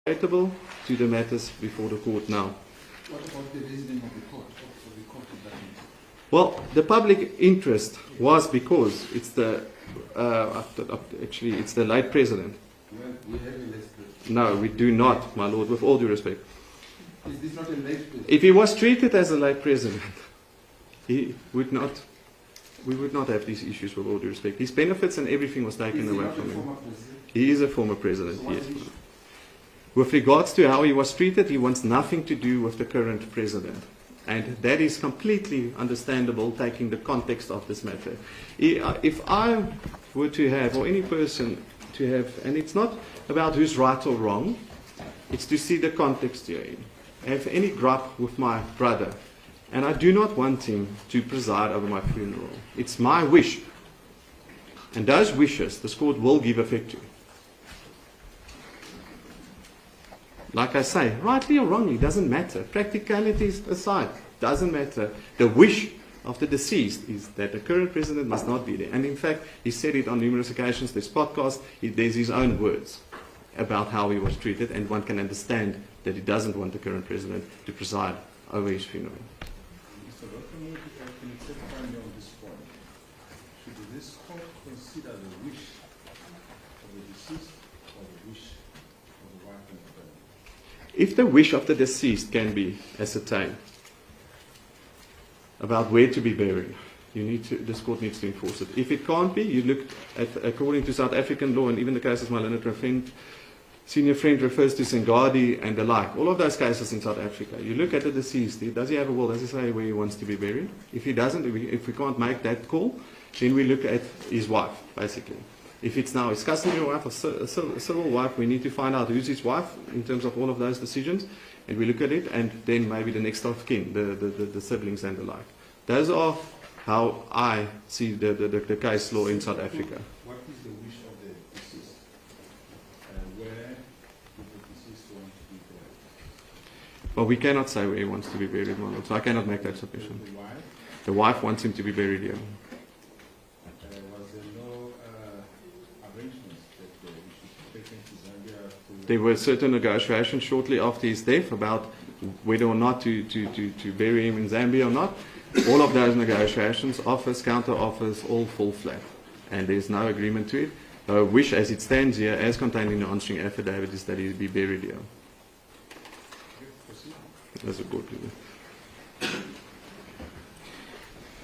relatable to the matters before the court now. What about the reasoning of the court? Well, the public interest was because it's the actually it's the late president. We have a list. No, we do not, my lord, with all due respect. Is this not a late president? If he was treated as a late president, he would not. We would not have these issues with all due respect. His benefits and everything was taken away from him. He is a former president, so yes. With regards to how he was treated, he wants nothing to do with the current president. And that is completely understandable, taking the context of this matter. If I were to have, or any person to have, and it's not about who's right or wrong, it's to see the context here. Have any gripe with my brother, and I do not want him to preside over my funeral. It's my wish. And those wishes, this court will give effect to. Like I say, rightly or wrongly, doesn't matter. Practicalities aside, doesn't matter. The wish of the deceased is that the current president must not be there. And in fact, he said it on numerous occasions. There's podcasts, there's his own words about how he was treated, and one can understand that he doesn't want the current president to preside over his funeral. Mr. Lungu, can you clarify me on this point? Should this court consider the wish of the deceased or the wish of the wife and the family? If the wish of the deceased can be ascertained about where to be buried, this court needs to enforce it. If it can't be, you look at, according to South African law, and even the cases my learned senior friend refers to Sengadi and the like, all of those cases in South Africa, you look at the deceased, does he have a will, does he say where he wants to be buried? If he doesn't, if we can't make that call, then we look at his wife, basically. If it's now his custodial wife or civil wife, we need to find out who's his wife in terms of all of those decisions, and we look at it, and then maybe the next of kin, the siblings and the like. Those are how I see the case law in South Africa. What is the wish of the deceased? Where do the deceased want to be buried? Well, we cannot say where he wants to be buried, my lord, so I cannot make that submission. The wife? The wife wants him to be buried here. Was there no arrangements that he should be taken to Zambia? There were certain negotiations shortly after his death about whether or not to bury him in Zambia or not. All of those negotiations, offers, counter offers, all fall flat. And there's no agreement to it. The wish as it stands here, as contained in the answering affidavit, is that he be buried here. That's a good thing.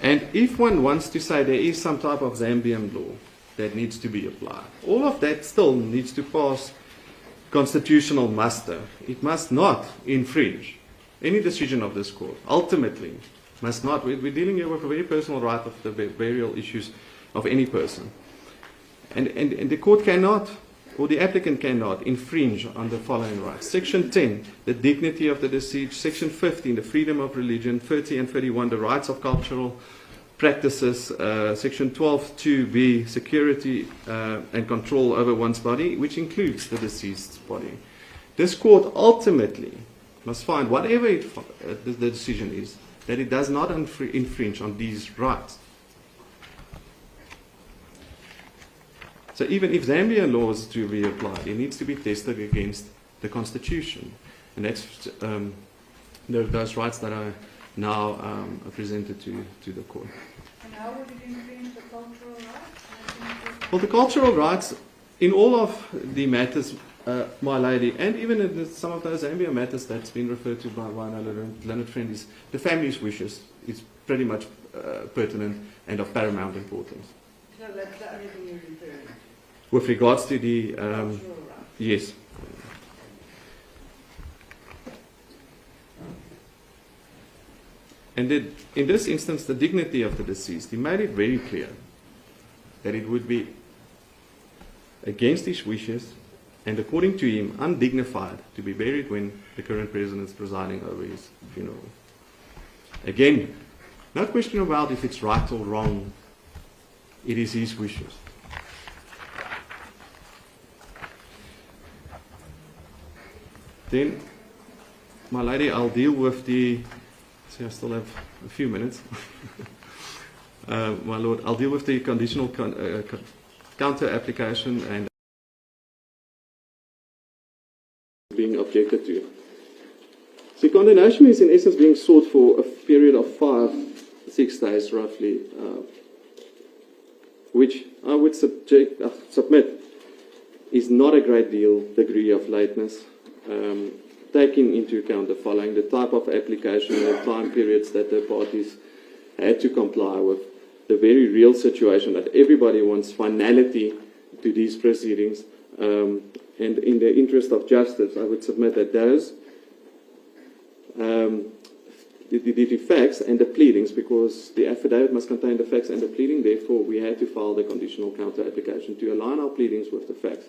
And if one wants to say there is some type of Zambian law that needs to be applied, all of that still needs to pass constitutional muster. It must not infringe any decision of this court. Ultimately, must not. We're dealing here with a very personal right of the burial issues of any person. And the court cannot, or the applicant cannot, infringe on the following rights. Section 10, the dignity of the deceased. Section 15, the freedom of religion. 30 and 31, the rights of cultural practices. Section 12(2)(b), security and control over one's body, which includes the deceased's body. This court ultimately must find, whatever the decision is, that it does not infringe on these rights. So even if Zambian law is to be applied, it needs to be tested against the Constitution. And that's those rights that are now presented to the court. And how would it infringe the cultural rights? Well, the cultural rights, in all of the matters, my lady, and even in some of those Zambia matters that's been referred to by one learned friend, is the family's wishes. It's pretty much pertinent and of paramount importance. So that's the only thing you're referring to? With regards to the... cultural rights. Yes. And then, in this instance, the dignity of the deceased, he made it very clear that it would be against his wishes and, according to him, undignified to be buried when the current president is presiding over his funeral. Again, no question about if it's right or wrong. It is his wishes. Then, my lady, I'll deal with the... See, I still have a few minutes. My lord, I'll deal with the conditional counter application and being being objected to. So condemnation is in essence being sought for a period of 5-6 days roughly, which I would submit is not a great degree of lateness, taking into account the following: the type of application, the time periods that the parties had to comply with, the very real situation that everybody wants finality to these proceedings, and in the interest of justice, I would submit that those the facts and the pleadings, because the affidavit must contain the facts and the pleading, therefore we had to file the conditional counter application to align our pleadings with the facts.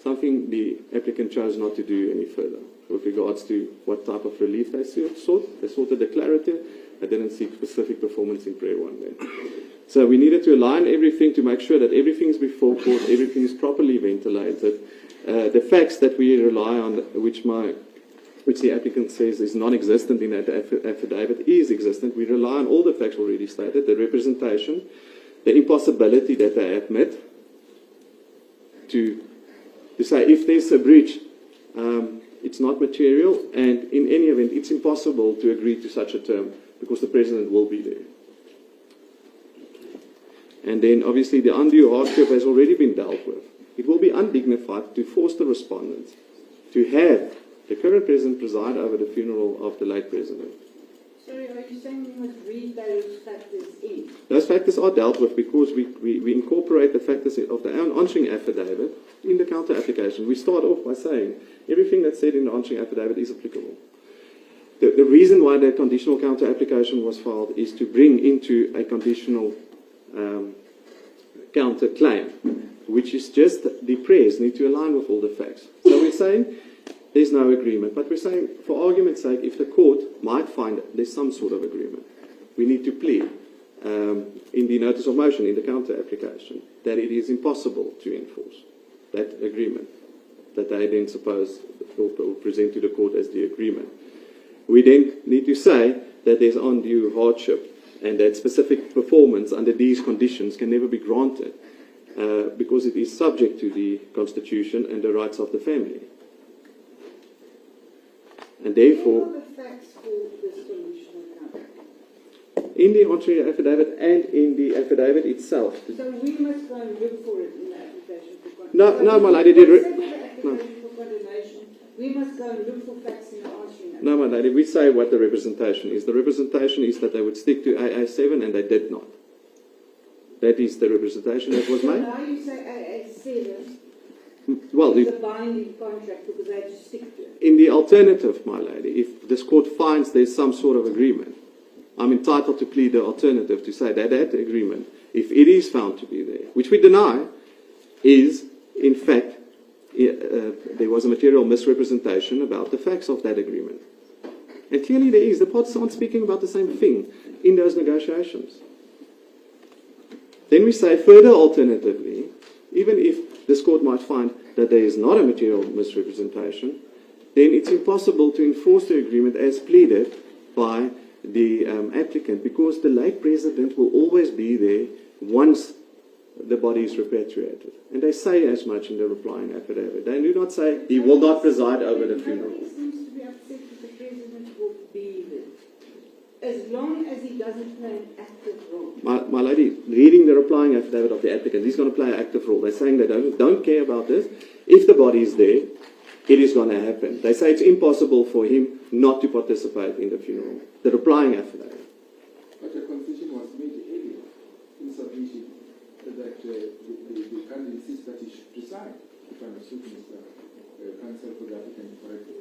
Something the applicant chose not to do any further with regards to what type of relief they sought. They sought a declarative. They didn't seek specific performance in prayer one then. So we needed to align everything to make sure that everything is before court, everything is properly ventilated. The facts that we rely on, which the applicant says is non-existent in that affidavit, is existent. We rely on all the facts already stated, the representation, the impossibility that they admit to say if there's a breach, it's not material, and in any event, it's impossible to agree to such a term because the President will be there. And then obviously the undue hardship has already been dealt with. It will be undignified to force the respondents to have the current President preside over the funeral of the late President. Sorry, are you saying we must read those factors in? Those factors are dealt with because we incorporate the factors of the answering affidavit in the counter application. We start off by saying everything that's said in the answering affidavit is applicable. The reason why the conditional counter application was filed is to bring into a conditional counter claim, which is just the prayers need to align with all the facts. So we're saying there's no agreement, but we're saying, for argument's sake, if the court might find that there's some sort of agreement, we need to plead in the notice of motion, in the counter application, that it is impossible to enforce that agreement that they then suppose or present to the court as the agreement. We then need to say that there's undue hardship and that specific performance under these conditions can never be granted because it is subject to the Constitution and the rights of the family. And therefore, What are the facts for this conditional counter? in the answering affidavit and in the affidavit itself. So we must go and look for it in the application for condemnation. No, my lady, did no. For condemnation, we must go and look for facts in the answering affidavit. No, my lady, we say what the representation is. The representation is that they would stick to AA7 and they did not. That is the representation that was So made. now you say AA7 Well, is a binding contract because they have to stick to it. in the alternative, my lady, if this court finds there's some sort of agreement, I'm entitled to plead the alternative to say that that agreement, if it is found to be there, which we deny, is in fact there was a material misrepresentation about the facts of that agreement. And clearly there is. The parties aren't speaking about the same thing in those negotiations. Then we say further alternatively, even if this court might find that there is not a material misrepresentation, then it's impossible to enforce the agreement as pleaded by the applicant because the late President will always be there once the body is repatriated. And they say as much in the replying affidavit. They do not say he will not preside over the funeral. Nobody seems to be upset that the President will be there, as long as he doesn't play an active role. My lady, reading the replying affidavit of the applicant, he's going to play an active role. They're saying they don't care about this. If the body is there, it is going to happen. They say it's impossible for him not to participate in the funeral. The replying affidavit. But a concession was made earlier in submission that the candidate insists that he should preside. If I understood Mr. Counsel for the applicant correctly.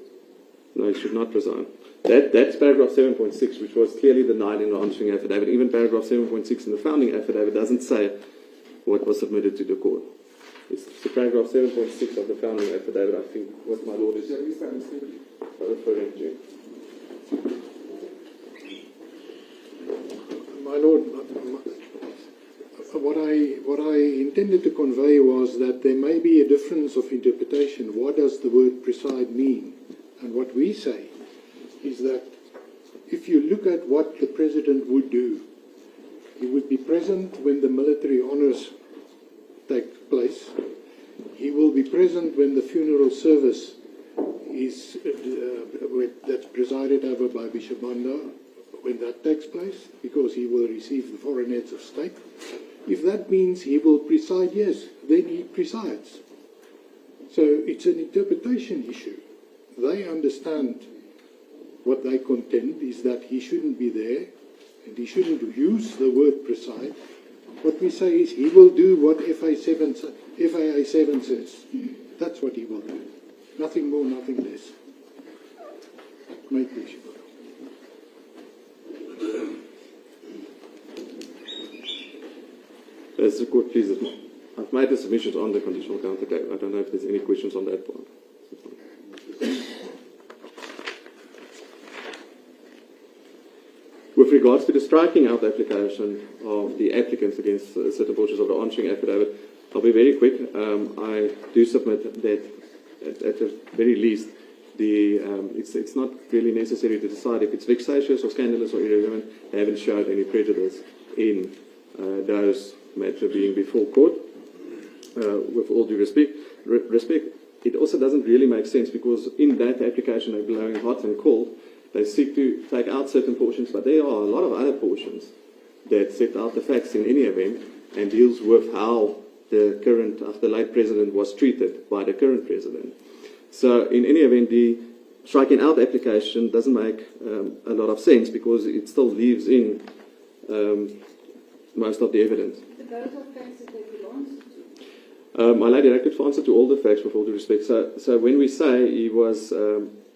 No, he should not preside. That's paragraph 7.6, which was clearly denied in the answering affidavit. Even paragraph 7.6 in the founding affidavit doesn't say what was submitted to the court. It's the paragraph 7.6 of the founding affidavit, I think, what my lord is referring to. My lord, what I intended to convey was that there may be a difference of interpretation. What does the word preside mean? And what we say is that if you look at what the President would do, he would be present when the military honours take place. He will be present when the funeral service is that's presided over by Bishop Manda when that takes place, because he will receive the foreign heads of state. If that means he will preside, yes, then he presides. So it's an interpretation issue. They understand what they contend is that he shouldn't be there and he shouldn't use the word preside. What we say is he will do what FAA 7 says. That's what he will do. Nothing more, nothing less. Make this. As the court pleases, I've made the submissions on the conditional counter claim. I don't know if there's any questions on that point. With regards to the striking out application of the applicants against certain portions of the answering affidavit, I'll be very quick. I do submit that at the very least, it's not really necessary to decide if it's vexatious or scandalous or irrelevant. They haven't showed any prejudice in those matters being before court. With all due respect, it also doesn't really make sense, because in that application they're blowing hot and cold. They seek to take out certain portions, but there are a lot of other portions that set out the facts in any event and deals with how the late president was treated by the current president. So in any event, the striking out application doesn't make a lot of sense, because it still leaves in most of the evidence. But those are facts that they could answer to. My lady, I could answer to all the facts with all due respect. So when we say he was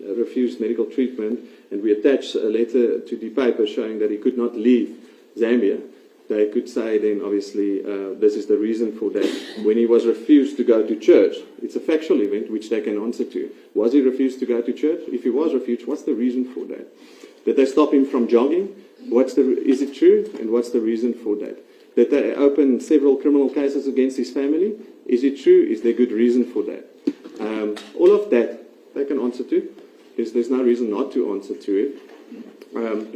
refused medical treatment and we attach a letter to the paper showing that he could not leave Zambia, they could say then obviously this is the reason for that. When he was refused to go to church, it's a factual event which they can answer to. Was he refused to go to church? If he was refused, what's the reason for that? Did they stop him from jogging? Is it true? And what's the reason for that? Did they open several criminal cases against his family? Is it true? Is there good reason for that? All of that they can answer to. There's no reason not to answer to it.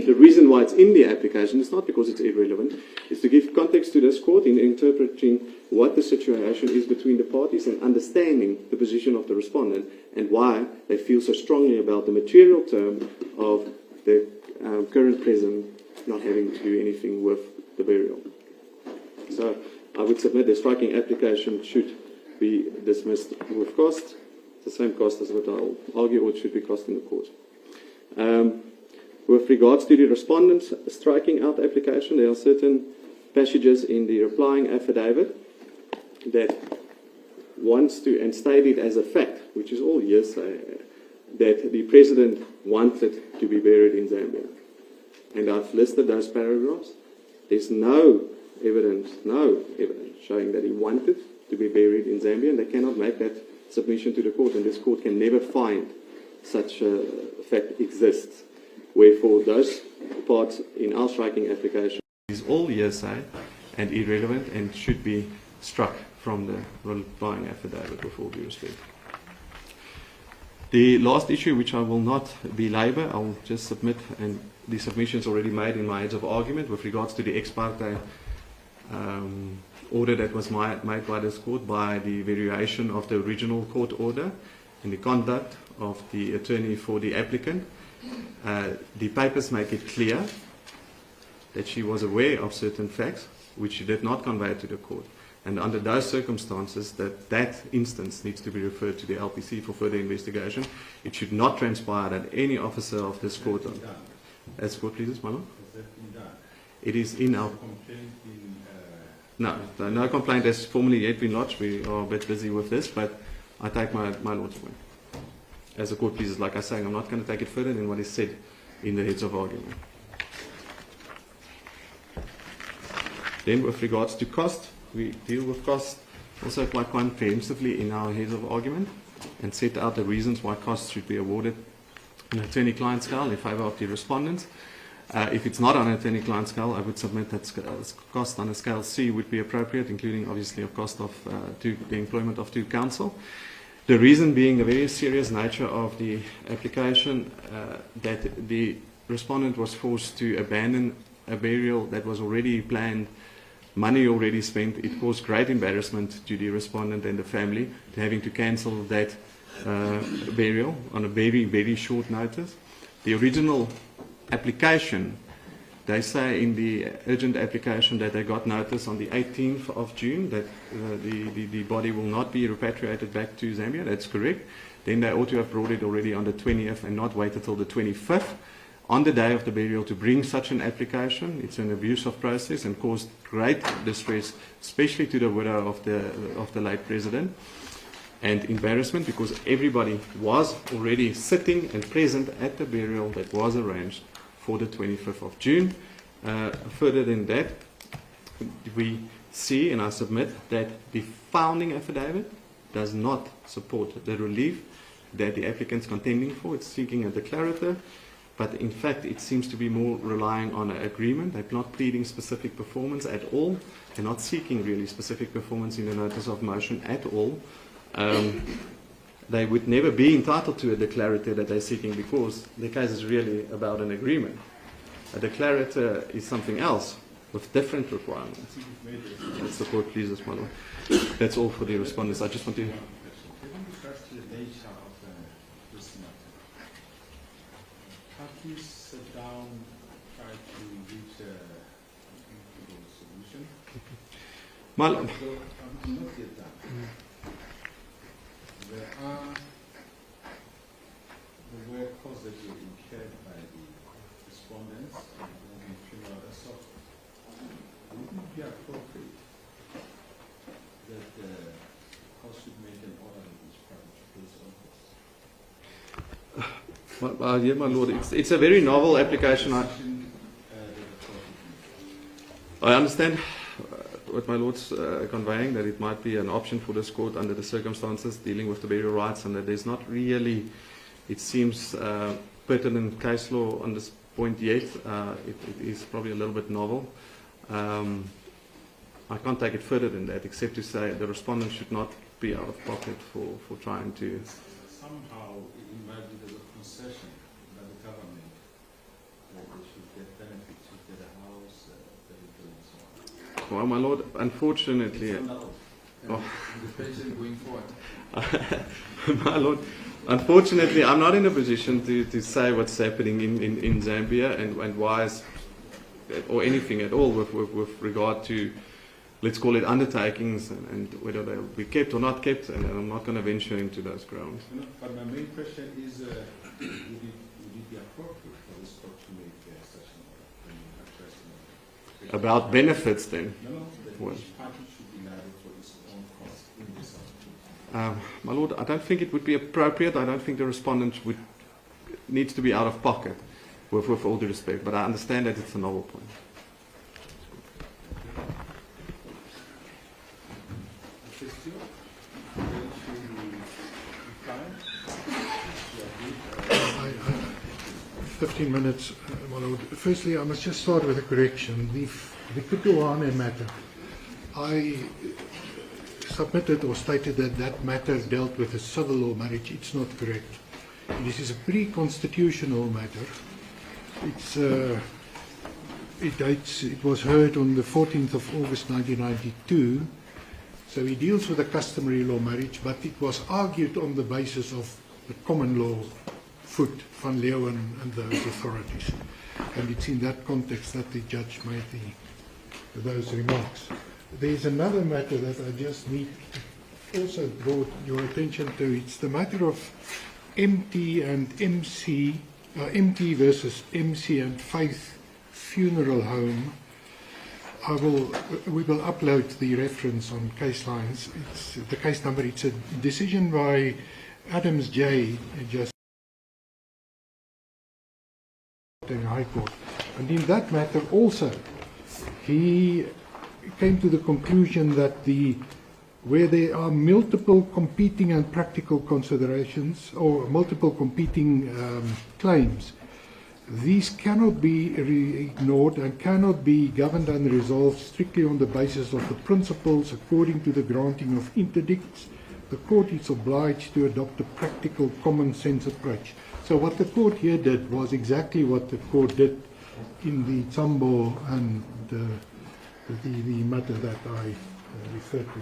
The reason why it's in the application is not because it's irrelevant. It's to give context to this court in interpreting what the situation is between the parties and understanding the position of the respondent and why they feel so strongly about the material term of the current president not having to do anything with the burial. So I would submit the striking application should be dismissed with cost. It's the same cost as what I'll argue, or it should be cost in the court. With regards to the respondent's striking out application, there are certain passages in the replying affidavit that wants to, and stated as a fact, which is all hearsay, that the president wanted to be buried in Zambia. And I've listed those paragraphs. There's no evidence showing that he wanted to be buried in Zambia, and they cannot make that submission to the court, and this court can never find such a fact exists. Wherefore, those parts in our striking application is all hearsay and irrelevant and should be struck from the replying affidavit with all due respect. The last issue, which I will not belabor, I'll just submit, and the submission is already made in my heads of argument with regards to the ex parte order that was made by this court by the variation of the original court order and the conduct of the attorney for the applicant. The papers make it clear that she was aware of certain facts which she did not convey to the court. And under those circumstances, that instance needs to be referred to the LPC for further investigation. It should not transpire that any officer of this court, as court pleases, my lord? Has that been done? It is in our... No complaint has formally yet been lodged. We are a bit busy with this, but I take my lord's word. As the court pleases, like I say, I'm not going to take it further than what is said in the heads of argument. Then with regards to cost, we deal with cost also quite comprehensively in our heads of argument and set out the reasons why costs should be awarded on an attorney-client scale in favour of the respondents. If it's not on an attorney-client scale, I would submit that cost on a scale C would be appropriate, including obviously a cost of the employment of two counsel. The reason being the very serious nature of the application, that the respondent was forced to abandon a burial that was already planned, money already spent. It caused great embarrassment to the respondent and the family to having to cancel that burial on a very, very short notice. The original application, they say in the urgent application that they got notice on the 18th of June that the body will not be repatriated back to Zambia. That's correct. Then they ought to have brought it already on the 20th and not wait until the 25th on the day of the burial to bring such an application. It's an abuse of process and caused great distress, especially to the widow of the late president, and embarrassment because everybody was already sitting and present at the burial that was arranged for the 25th of June. Further than that, we see, and I submit, that the founding affidavit does not support the relief that the applicant's contending for. It's seeking a declarator, but in fact it seems to be more relying on an agreement. They're not pleading specific performance at all. They're not seeking really specific performance in the notice of motion at all. They would never be entitled to a declarator that they're seeking because the case is really about an agreement. A declarator is something else with different requirements. That's the court pleases, my lord. That's all for the respondents. I just want to... Given the nature of this matter, parties sit down, try to reach a solution. My lord. I'm not yet done. There are the work costs that were incurred by the respondents and funeral assault. Would it be appropriate that the cost should make an order that is private based on costs? Yeah, my lord, it's a very novel application. I understand what my lord's conveying, that it might be an option for this court under the circumstances dealing with the burial rights, and that there's not really, it seems, pertinent case law on this point yet. It is probably a little bit novel. I can't take it further than that, except to say the respondent should not be out of pocket for trying to... Somehow it might be there's a concession by the government that they should get benefits, should get a house, and so on. Well, my lord, unfortunately... The pension going forward. My lord, unfortunately, I'm not in a position to say what's happening in Zambia and why, or anything at all with regard to, let's call it, undertakings and whether they'll be kept or not kept, and I'm not going to venture into those grounds. No, but my main question is, would it be appropriate for this court to make such an order? About benefits, then? No, that Well. each party should be liable for its own costs in this application. My lord, I don't think it would be appropriate. I don't think the respondent needs to be out of pocket, with all due respect, but I understand that it's a novel point. Question? Then should we reply? 15 minutes, my lord. Firstly, I must just start with a correction. The Kutuane matter, I submitted or stated that matter dealt with a civil law marriage. It's not correct. This is a pre-constitutional matter. It was heard on the 14th of August 1992. So it deals with a customary law marriage, but it was argued on the basis of the common law foot, Van Leeuwen and those authorities. And it's in that context that the judge made those remarks. There's another matter that I just need to also draw your attention to. It's the matter of MT and MC, MT versus MC and Faith Funeral Home. We will upload the reference on case lines. It's the case number. It's a decision by Adams J. Just in High Court, and in that matter also, he came to the conclusion that where there are multiple competing and practical considerations or multiple competing claims, these cannot be ignored and cannot be governed and resolved strictly on the basis of the principles according to the granting of interdicts. The court is obliged to adopt a practical common sense approach. So what the court here did was exactly what the court did in the Tsambo and the matter that I referred to.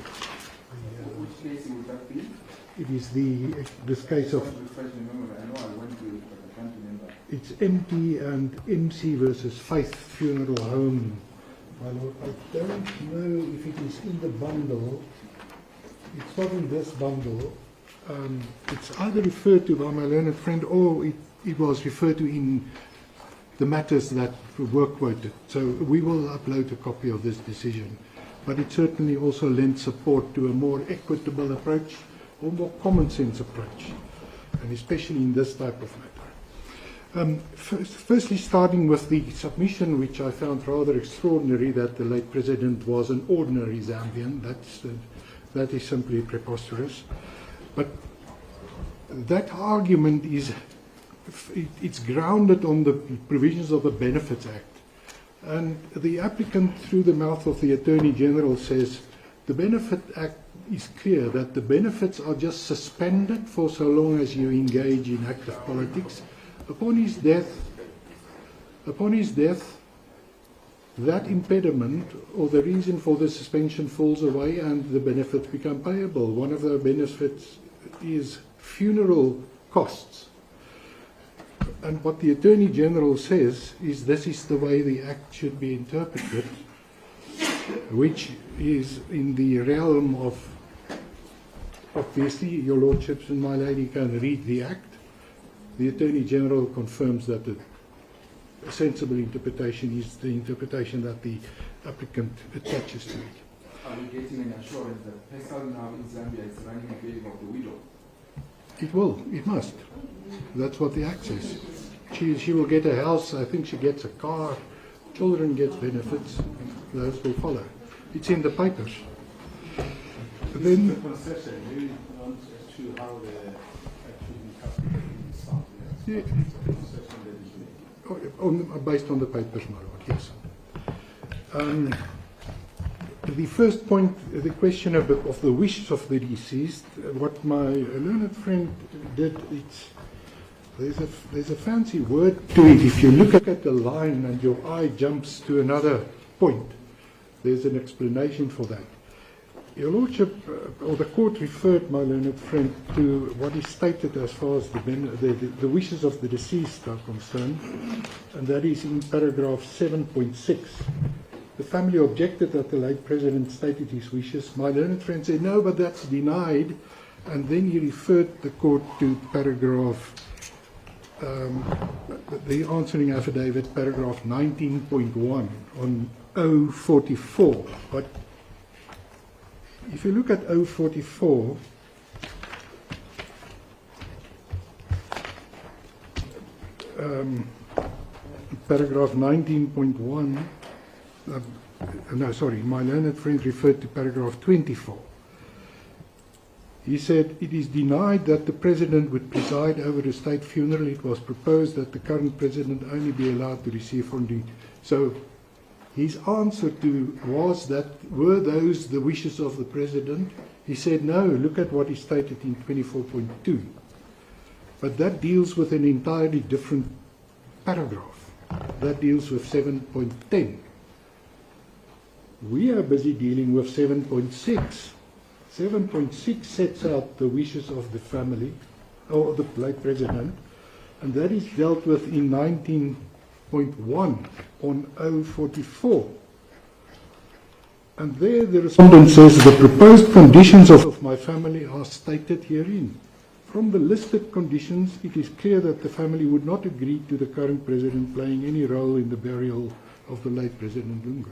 Which case would that be? It is this case of, Refresh my memory. I know I went to it, but I can't remember. it's MT and MC versus Faith Funeral Home. My lord, I don't know if it is in the bundle. It's not in this bundle. It's either referred to by my learned friend or it was referred to in the matters that were quoted. So we will upload a copy of this decision. But it certainly also lends support to a more equitable approach or more common sense approach, and especially in this type of matter. Firstly, starting with the submission, which I found rather extraordinary, that the late president was an ordinary Zambian. That is simply preposterous. But that argument it's grounded on the provisions of the Benefits Act. And the applicant, through the mouth of the Attorney General, says the Benefit Act is clear that the benefits are just suspended for so long as you engage in active politics. Upon his death, that impediment or the reason for the suspension falls away and the benefits become payable. One of the benefits is funeral costs. And what the Attorney General says is this is the way the Act should be interpreted, which is in the realm of, obviously, your lordships and my lady can read the Act. The Attorney General confirms that a sensible interpretation is the interpretation that the applicant attaches to it. Are we getting an assurance that Pesal now in Zambia is running in favor of the widow? It will, it must. That's what the Act says. She will get a house, I think she gets a car, children get benefits, those will follow. It's in the papers. Then, the concession, maybe not as to how the actually custody in South. yeah, The concession that is made. based on the papers, my lord, yes. The first point, the question of the wishes of the deceased, what my learned friend did, there's a fancy word to it. If you look at the line and your eye jumps to another point, there's an explanation for that. Your Lordship, or the court referred, my learned friend, to what is stated as far as the wishes of the deceased are concerned, and that is in paragraph 7.6. The family objected that the late president stated his wishes. My learned friend said, no, but that's denied. And then he referred the court to paragraph, the answering affidavit, paragraph 19.1 on 044. But if you look at 044, paragraph 19.1, no, sorry, my learned friend referred to paragraph 24. He said, it is denied that the president would preside over a state funeral. It was proposed that the current president only be allowed to receive funding. So his answer to was that, were those the wishes of the president? He said, no, look at what is stated in 24.2. But that deals with an entirely different paragraph. That deals with 7.10. We are busy dealing with 7.6. 7.6 sets out the wishes of the family, or the late president, and that is dealt with in 19.1 on 044. And there the respondent says, the proposed conditions of my family are stated herein. From the listed conditions, it is clear that the family would not agree to the current president playing any role in the burial of the late President Lungu.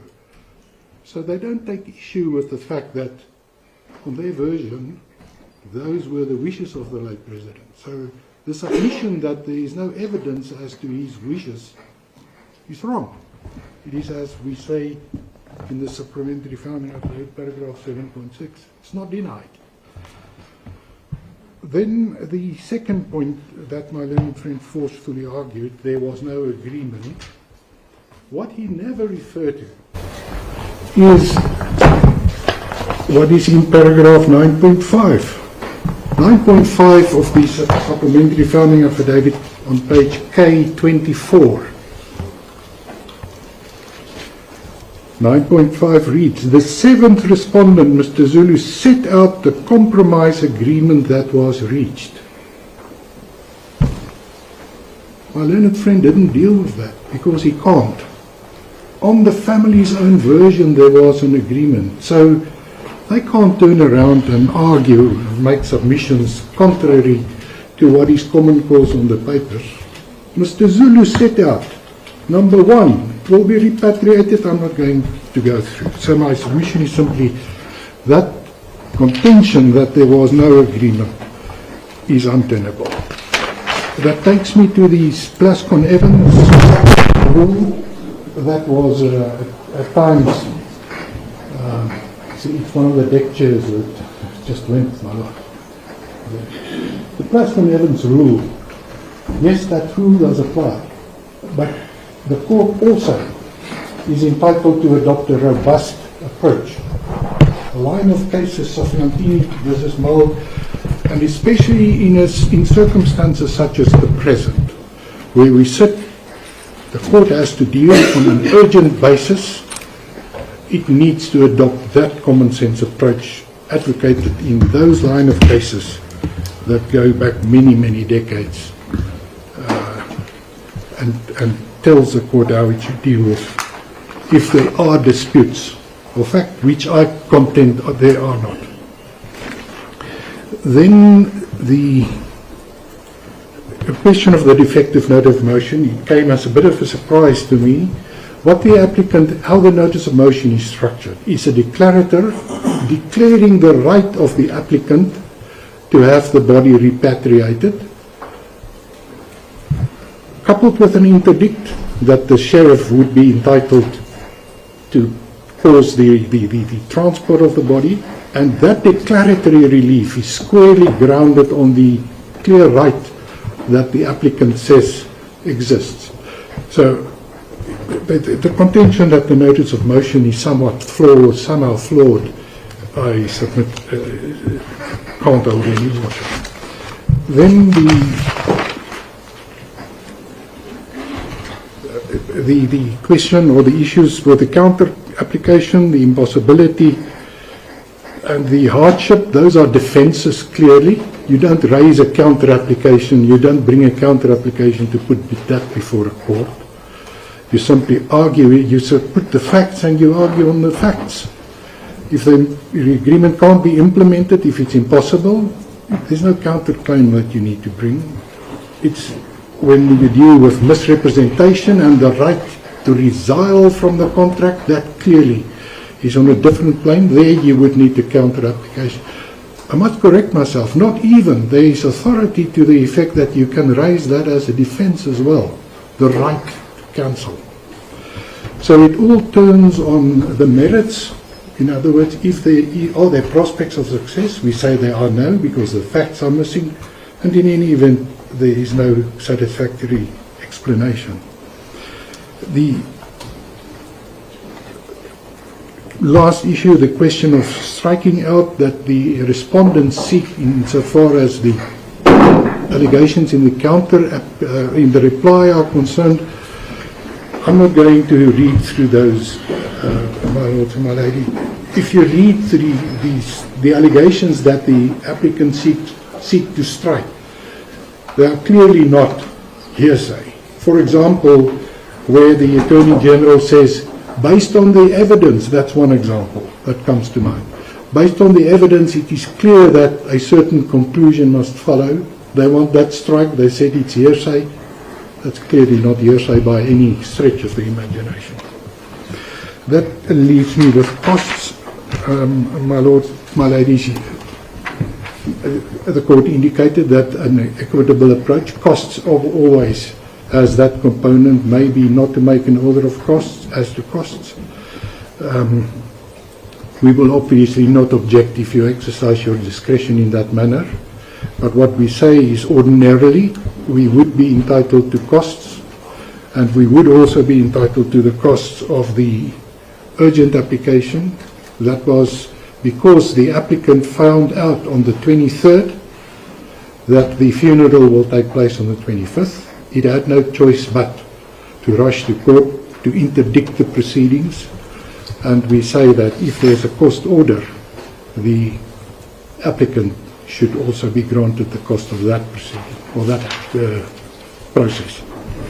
So they don't take issue with the fact that, on their version, those were the wishes of the late president. So the submission that there is no evidence as to his wishes is wrong. It is as we say in the supplementary founding affidavit, paragraph 7.6. It's not denied. Then the second point that my learned friend forcefully argued, there was no agreement. What he never referred to is what is in paragraph 9.5. 9.5 of the supplementary founding affidavit on page K24. 9.5 reads, the seventh respondent, Mr. Zulu, set out the compromise agreement that was reached. My learned friend didn't deal with that because he can't. On the family's own version there was an agreement, so they can't turn around and argue and make submissions contrary to what is common cause on the papers. Mr. Zulu set out, number one, it will be repatriated. I'm not going to go through. So my submission is simply that contention that there was no agreement is untenable. That takes me to the Plascon-Evans rule. That was at times, see, it's one of the deck chairs that just went, my lord. The Plascon-Evans rule, yes, that rule does apply, but the court also is entitled to adopt a robust approach. A line of cases of Nantini versus Mold, and especially in circumstances such as the present, where we sit, the court has to deal on an urgent basis. It needs to adopt that common sense approach advocated in those line of cases that go back many, many decades, and tells the court how it should deal with if there are disputes, or fact, which I contend there are not. Then the question of the defective notice of motion, it came as a bit of a surprise to me. What the applicant, how the notice of motion is structured, is a declarator declaring the right of the applicant to have the body repatriated, coupled with an interdict that the sheriff would be entitled to cause the transport of the body, and that declaratory relief is squarely grounded on the clear right that the applicant says exists. So the contention that the notice of motion is somewhat flawed, somehow flawed, I submit can't hold any water. Then the question or the issues with the counter application, the impossibility and the hardship, those are defences clearly. You don't raise a counter application, you don't bring a counter application to put that before a court. You simply argue, you put the facts and you argue on the facts. If the agreement can't be implemented, if it's impossible, there's no counterclaim that you need to bring. It's when you deal with misrepresentation and the right to resile from the contract, that clearly is on a different plane. There you would need a counter application. I must correct myself, not even. There is authority to the effect that you can raise that as a defense as well, the right to cancel. So it all turns on the merits. In other words, if there are there prospects of success, we say there are no, because the facts are missing, and in any event, there is no satisfactory explanation. The last issue, the question of striking out that the respondents seek insofar as the allegations in the counter, in the reply are concerned. I'm not going to read through those, my lord and my lady. If you read through the allegations that the applicants seek to strike, they are clearly not hearsay. For example, where the Attorney General says, based on the evidence, that's one example that comes to mind. Based on the evidence, it is clear that a certain conclusion must follow. They want that strike, they said it's hearsay. That's clearly not hearsay by any stretch of the imagination. That leaves me with costs. My lords, my ladies, the court indicated that an equitable approach, costs always has that component, maybe not to make an order of costs as to costs. We will obviously not object if you exercise your discretion in that manner, but what we say is ordinarily we would be entitled to costs, and we would also be entitled to the costs of the urgent application. That was because the applicant found out on the 23rd that the funeral will take place on the 25th. It had no choice but to rush to court to interdict the proceedings. and we say that if there's a cost order, the applicant should also be granted the cost of that proceeding or that process.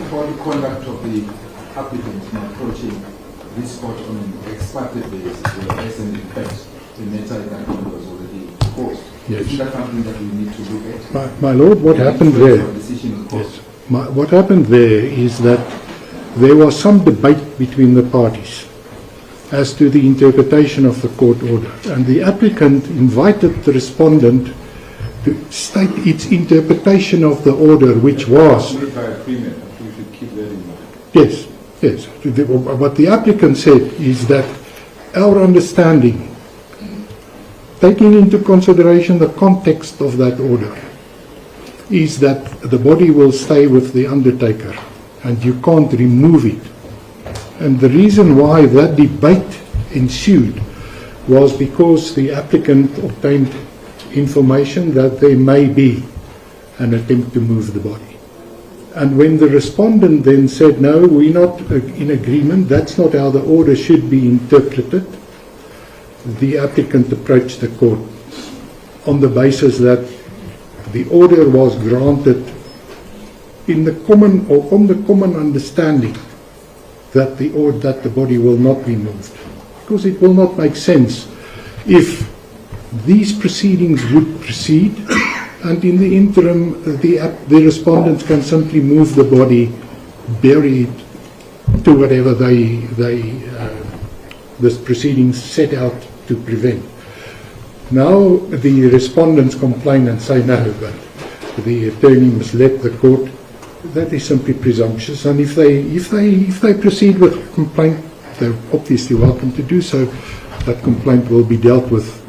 For the conduct of the applicant in approaching this court on an ex parte basis, as in fact the matter that was already posed. Yes. Is that something that we need to look at? My Lord, what happened there? Yes. What happened there is that there was some debate between the parties as to the interpretation of the court order, and the applicant invited the respondent to state its interpretation of the order, which was... Made by agreement, we should keep that in mind. Yes, yes. What the applicant said is that our understanding, taking into consideration the context of that order, is that the body will stay with the undertaker and you can't remove it. And the reason why that debate ensued was because the applicant obtained information that there may be an attempt to move the body. And when the respondent then said, no, we're not in agreement, that's not how the order should be interpreted, the applicant approached the court on the basis that the order was granted in the common or on the common understanding that the body will not be moved, because it will not make sense if these proceedings would proceed and in the interim the respondents can simply move the body, bury it to whatever this proceedings set out to prevent. Now the respondents complain and say no, but the attorney must let the court. That is simply presumptuous, and if they proceed with a complaint, they're obviously welcome to do so. That complaint will be dealt with,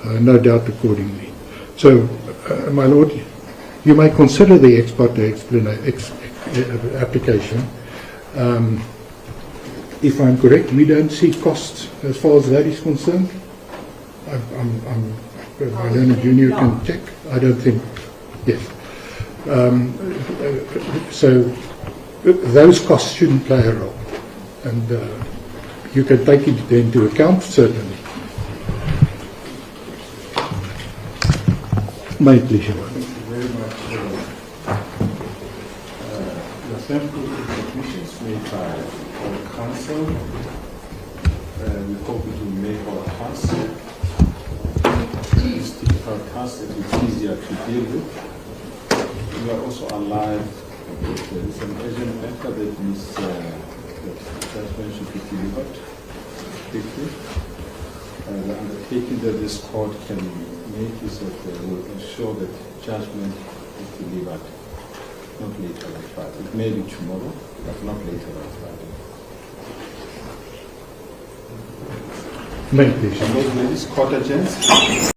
no doubt, accordingly. So, my Lord, you may consider the ex parte application. If I'm correct, we don't see costs as far as that is concerned. I don't know, Junior can check. I don't think, yes. So those costs shouldn't play a role, and you can take it into account, certainly. May it please you. Thank you very much. The sample submissions made by our council. We hope it will make our council, this difficult council, it is easier to deal with. We are also alive that there is an urgent matter that needs that judgment should be delivered quickly. The undertaking that this court can make is that they will ensure that judgment is delivered not later than Friday. It may be tomorrow, but not later than Friday. May it please you. And those ladies, court agents.